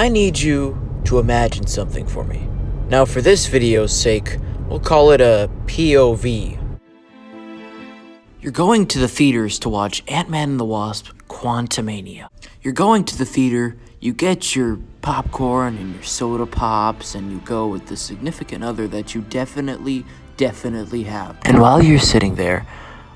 I need you to imagine something for me. Now for this video's sake, we'll call it a POV. You're going to the theaters to watch Ant-Man and the Wasp: Quantumania. You're going to the theater, you get your popcorn and your soda pops, and you go with the significant other that you definitely have. And while you're sitting there,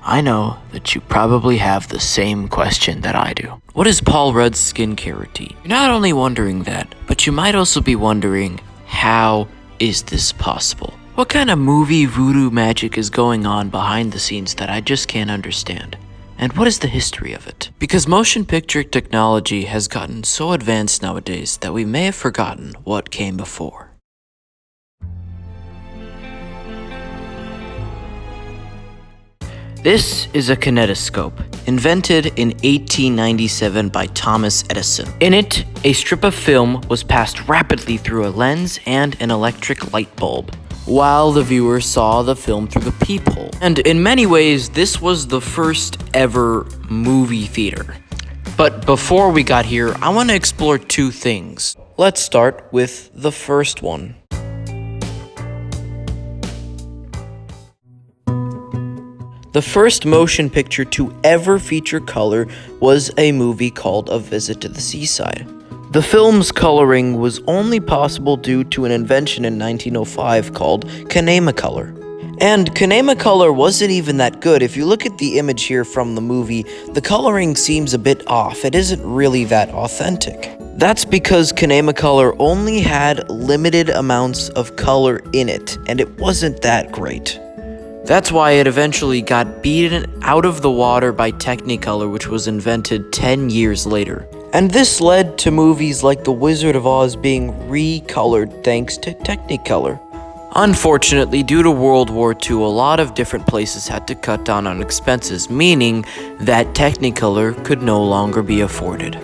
I know that you probably have the same question that I do. What is Paul Rudd's skincare routine? You're not only wondering that, but you might also be wondering, how is this possible? What kind of movie voodoo magic is going on behind the scenes that I just can't understand? And what is the history of it? Because motion picture technology has gotten so advanced nowadays that we may have forgotten what came before. This is a kinetoscope, invented in 1897 by Thomas Edison. In it, a strip of film was passed rapidly through a lens and an electric light bulb, while the viewer saw the film through the peephole. And in many ways, this was the first ever movie theater. But before we got here, I want to explore two things. Let's start with the first one. The first motion picture to ever feature color was a movie called A Visit to the Seaside. The film's coloring was only possible due to an invention in 1905 called Kinemacolor. And Kinemacolor wasn't even that good. If you look at the image here from the movie, the coloring seems a bit off. It isn't really that authentic. That's because Kinemacolor only had limited amounts of color in it, and it wasn't that great. That's why it eventually got beaten out of the water by Technicolor, which was invented 10 years later. And this led to movies like The Wizard of Oz being recolored thanks to Technicolor. Unfortunately, due to World War II, a lot of different places had to cut down on expenses, meaning that Technicolor could no longer be afforded.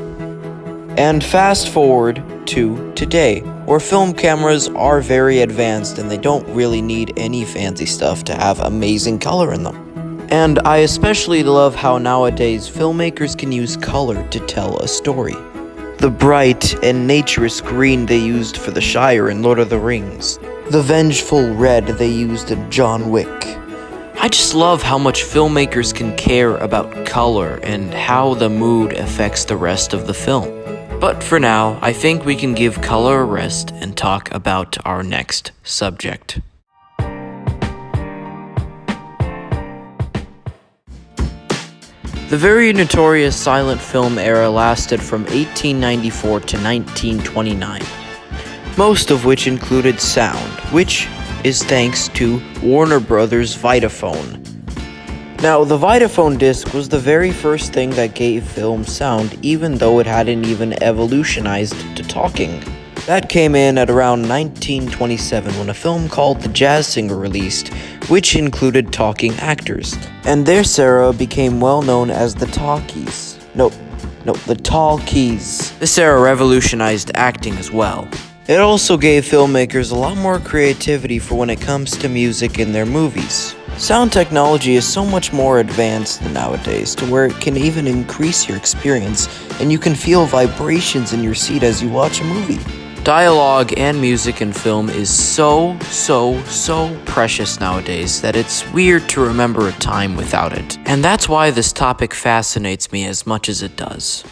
And fast forward to today, where film cameras are very advanced and they don't really need any fancy stuff to have amazing color in them. And I especially love how nowadays filmmakers can use color to tell a story. The bright and naturist green they used for the Shire in Lord of the Rings. The vengeful red they used in John Wick. I just love how much filmmakers can care about color and how the mood affects the rest of the film. But for now, I think we can give color a rest and talk about our next subject. The very notorious silent film era lasted from 1894 to 1929, most of which included sound, which is thanks to Warner Brothers' Vitaphone. Now, the Vitaphone disc was the very first thing that gave film sound, even though it hadn't even evolutionized to talking. That came in at around 1927 when a film called The Jazz Singer released, which included talking actors. And this era became well known as the talkies. The talkies. This era revolutionized acting as well. It also gave filmmakers a lot more creativity for when it comes to music in their movies. Sound technology is so much more advanced nowadays to where it can even increase your experience and you can feel vibrations in your seat as you watch a movie. Dialogue and music in film is so precious nowadays that it's weird to remember a time without it. And that's why this topic fascinates me as much as it does.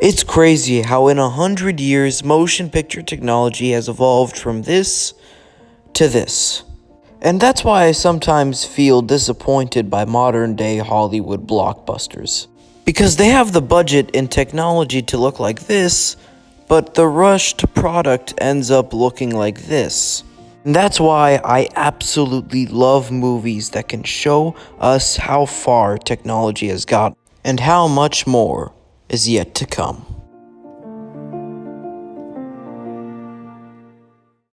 It's crazy how in 100 years, motion picture technology has evolved from this to this. And that's why I sometimes feel disappointed by modern day Hollywood blockbusters. Because they have the budget and technology to look like this, but the rushed product ends up looking like this. And that's why I absolutely love movies that can show us how far technology has got and how much more is yet to come.